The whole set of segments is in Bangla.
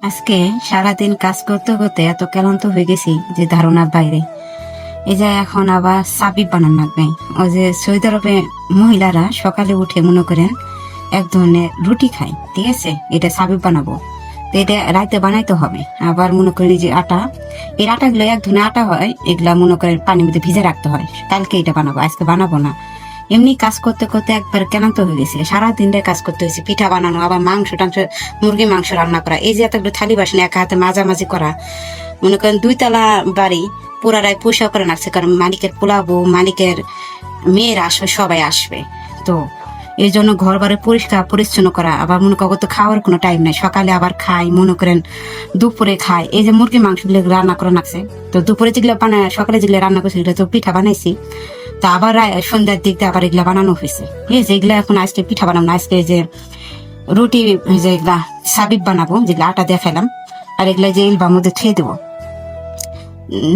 আজকে সারাদিন কাজ করতে করতে এত ক্লান্ত হয়ে গেছি যে ধারণার বাইরে। এই যে এখন আবার সাবিব বানান লাগবে। ওই যে সৌদি আরবে মহিলারা সকালে উঠে মনে করেন এক ধরনের রুটি খায়, ঠিক আছে, এটা সাবিব বানাবো। তো এটা রাতে বানাইতে হবে। আবার মনে করেন যে আটা, এই আটাগুলো এক ধরনের আটা হয়, এগুলা মনে করেন পানির মধ্যে ভিজে রাখতে হয়। কালকে এটা বানাবো, আজকে বানাবো না। এমনি কাজ করতে করতে একবার ক্লান্ত হয়ে গেছে। সারাদিনটাই কাজ করতে হয়েছে, পিঠা বানানো, আবার মাংস টাংস, মুরগি মাংস রান্না করা, এই যে এতগুলো থালি বাসন একা হাতে মাঝামাঝি করা। মনে করেন 2 তলা বাড়ি পুরারাই পয়সা করে রাখছে, কারণ মালিকের পোলাবো, মালিকের মেয়েরা আসবে, সবাই আসবে। তো এই জন্য ঘর বাড়ি পরিষ্কার পরিচ্ছন্ন করা। আবার মনে করেন তো খাওয়ার কোনো টাইম নেই, সকালে আবার খাই, মনে করেন দুপুরে খাই। এই যে মুরগি মাংস গুলো রান্না করে রাখছে, তো দুপুরে যেগুলো বানায়, সকালে যেগুলো রান্না করছে তো পিঠা বানাইছি। তা আবার সন্ধ্যার দিক দিয়ে আবার এগুলা বানানো হয়েছে। ঠিক আছে, এগুলা এখন আজকে পিঠা বানাবো না, আজকে যে রুটি যে এগুলা সাবিব বানাবো, যেগুলো আটা দিয়ে খেলাম, আর এগুলা যে ইলবার মধ্যে খেয়ে দেবো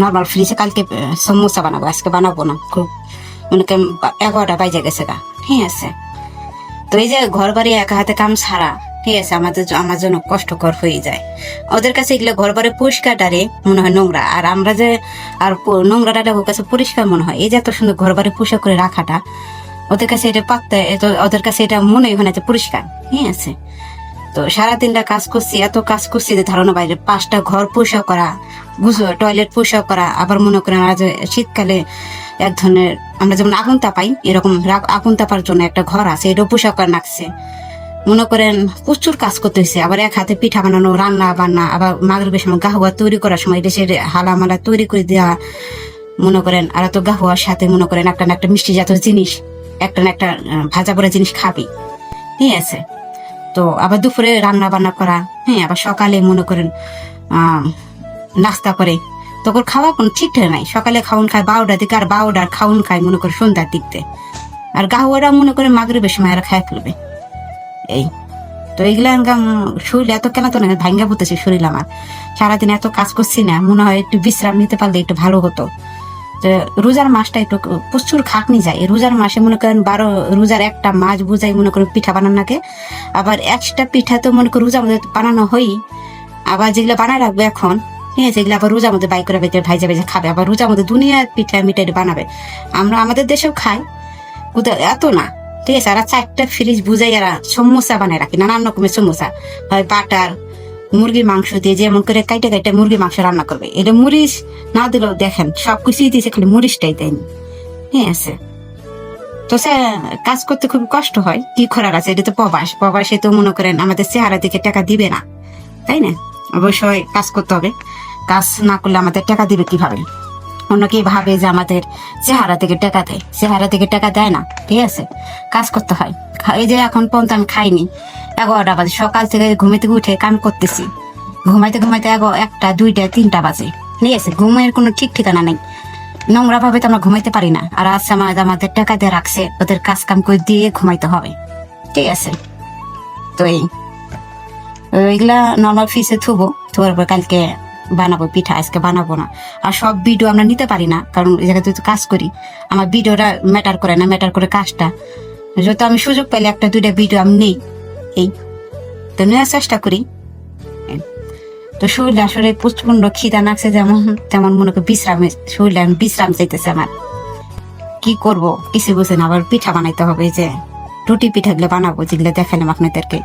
নর্মাল ফ্রিজে। কালকে সমোসা বানাবো, আজকে বানাবো না। খুব মনে করেন 11টা বাজে গেছে গা। ঠিক আছে, তো এই যে ঘর বাড়ি একা হাতে কাম ছাড়া, ঠিক আছে, আমার জন্য কষ্টকর হয়ে যায়। ওদের কাছে এগুলো ঘর বাড়ি পরিষ্কারটারে মনে হয় নোংরা, আর আমরা যে আর নোংরাটা ওর কাছে পরিষ্কার মনে হয়। এই যে এত সুন্দর ঘর বাড়ি পরিষ্কার করে রাখাটা ওদের কাছে এটা পাত্তা, ওদের কাছে এটা মনে হয় না যে পরিষ্কার। ঠিক আছে, তো সারাদিনটা কাজ করছি, এত কাজ করছি যে ধারণা বাইরে। 5টা ঘর পরিষ্কার করা, টয়লেট পরিষ্কার করা। আবার মনে করেন শীতকালে এক ধরনের আমরা যেমন আগুন তাপাই, এরকম আগুন তাপার জন্য একটা ঘর আছে, এটা পরিষ্কার করে রাখছে। মনে করেন প্রচুর কাজ করতে হয়েছে। আবার এক হাতে পিঠা বানানো, রান্না বান্না, আবার মাগরিবের সময় গাহুয়া তৈরি করার সময় দেশের হালামালা তৈরি করে দেওয়া। মনে করেন আর তো গাহুয়ার সাথে মনে করেন একটা না একটা মিষ্টি জাতীয় জিনিস, একটা না একটা ভাজা পড়া জিনিস খাবি। ঠিক আছে, তো আবার দুপুরে রান্না বান্না করা। হ্যাঁ, আবার সকালে মনে করেন নাস্তা করে। তখন খাওয়া কোনো ঠিকঠাক নাই। সকালে খাওয়ান খায় 12টার দিকে, আর 12টার খাওয়ান খায় মনে করে সন্ধ্যার দিকতে। আর গাহুয়ারা মনে করে মাগরিবের সময় এরা খায় ফেলবে। এই তো এইগুলা শরীর এত কেন তো না ভাঙ্গা পড়তেছে শরীর আমার। সারাদিন এত কাজ করছি না, মনে হয় একটু বিশ্রাম নিতে পারলে একটু ভালো হতো। রোজার মাসটা একটু প্রচুর খাটনি যায়। রোজার মাসে মনে করেন রোজার একটা মাছ বুঝাই মনে করেন পিঠা বানান নাকি। আবার একটা পিঠা তো মনে করেন রোজার মধ্যে বানানো হই। আবার যেগুলো বানায় রাখবে এখন, ঠিক আছে, এগুলো আবার রোজার মধ্যে বাই করে ভাইজা ভাইজা খাবে। আবার রোজার মধ্যে দুনিয়ার পিঠা মিঠাই বানাবে। আমরা আমাদের দেশেও খাই, কোথাও এত না। ঠিক আছে, আর 4টা ফ্রিজ বুঝাই এরা সমোসা বানায় রাখি, নানান রকমের সমোসা হয়। বাটার মুরগির মাংস দিয়ে যেমন করে কাইটে কাইটে মুরগির মাংস রান্না করবে। এটা মরিচ না দিলেও দেখেন সবকিছুই দিয়েছে, খালি মরিচটাই দেয়নি। ঠিক আছে, তো সে কাজ করতে খুব কষ্ট হয়, কি করার আছে। এটা তো প্রবাসে তো মনে করেন আমাদের চেহারা দিকে টাকা দিবে না, তাই না? অবশ্যই কাজ করতে হবে, কাজ না করলে আমাদের টাকা দিবে কিভাবে? অন্যকে ভাবে যে আমাদের চেহারা থেকে টাকা দেয়, চেহারা থেকে টাকা দেয় না। ঠিক আছে, কাজ করতে হয়। এই যে এখন পর্যন্ত আমি খাইনি, 11টা বাজে। সকাল থেকে ঘুমাইতে উঠে কাম করতেছি, ঘুমাইতে ঘুমাইতে 1টা 2টা 3টা বাজে। ঠিক আছে, ঘুমের কোনো ঠিক ঠিকানা নেই। নোংরা ভাবে তো আমরা ঘুমাইতে পারি না। আর আজ আমাদের টাকা দিয়ে রাখছে, ওদের কাজ কাম করে দিয়ে ঘুমাইতে হবে। ঠিক আছে, তো এইগুলা নর্মাল ফ্রিজে থুবো, থুবার পর কালকে বানাবো পিঠা, আজকে বানাবো না। আর সব ভিডিও আমরা নিতে পারি না, কারণ এই জায়গাতে তো কাজ করি। আমার ভিডিওটা ম্যাটার করে না, ম্যাটার করে কাজটা। যত আমি সুযোগ পেলে 1টা 2টা ভিডিও আমি নেই, এই তো নেওয়ার চেষ্টা করি। তো শরীর আসলে প্রচন্ড খিদা নাকছে, যেমন তেমন মনে করি শরীরে বিশ্রাম চাইতেছে আমার। কি করব কিছু বুঝে না। আবার পিঠা বানাইতে হবে, যে রুটি পিঠাগুলো বানাবো, যেগুলো দেখালাম আপনাদেরকে।